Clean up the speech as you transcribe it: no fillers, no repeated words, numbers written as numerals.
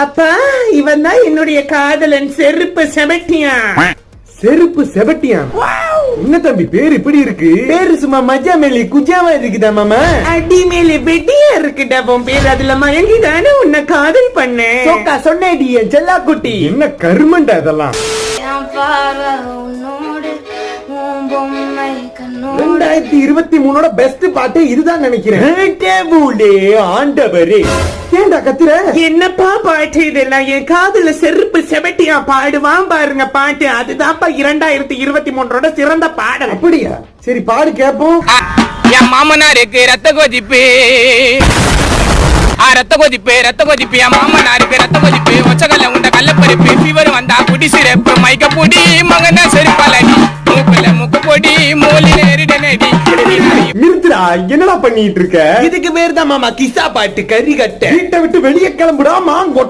அப்பா இவன் தான் என்னுடைய காதலன் செருப்பு செபட்டியான். செருப்பு செபட்டியான்? என்ன தம்பி பேரு இப்படி இருக்கு? பேரு சும்மா மஜா மேலே குஜாவா இருக்குதா மாமா? அடி மேலே வெட்டியா இருக்குடா உன் பேரு. அதுல மயங்கிதானே உன்னை காதல் பண்ணேன். சோக்கா சொன்னேடி என் செல்லா குட்டி. என்ன கருமண்டா இதெல்லாம்? 2023 பெஸ்ட் பாட்டு இதுதான் நினைக்கிறேன். ஆண்டவரே ஏண்டா கத்துற? என்னப்பா பாட்டு இதெல்லாம்? என் காதுல செருப்பு செபட்டியா பாடுவான் பாருங்க பாட்டு. அதுதான்ப்பா 2023 சிறந்த பாடல். அப்படியா? சரி பாடு கேப்போம். என் மாமனாருக்கு ரத்த கொதிப்பு, ரத்த கொதிப்பு ரத்த கொதிப்பு. என் மாமனாருக்கு ரத்த கொதிப்பு. ஒச்சகல்ல உண்ட கள்ளப்பருப்பு. ஃபீவர் வந்தா குடி சிறப்பு. மைக்க பொடி மகனா செருப்பாலடி. மூக்குல முக்கு பொடி மூலி நேரிட நடி. நிறுத்துடா, என்னடா பண்ணிட்டு இருக்க? இதுக்கு பேர் தான் மாமா கிசா பாட்டு. கறி கட்ட. வீட்டை விட்டு வெளியே கிளம்புடா மாங்கொட்ட.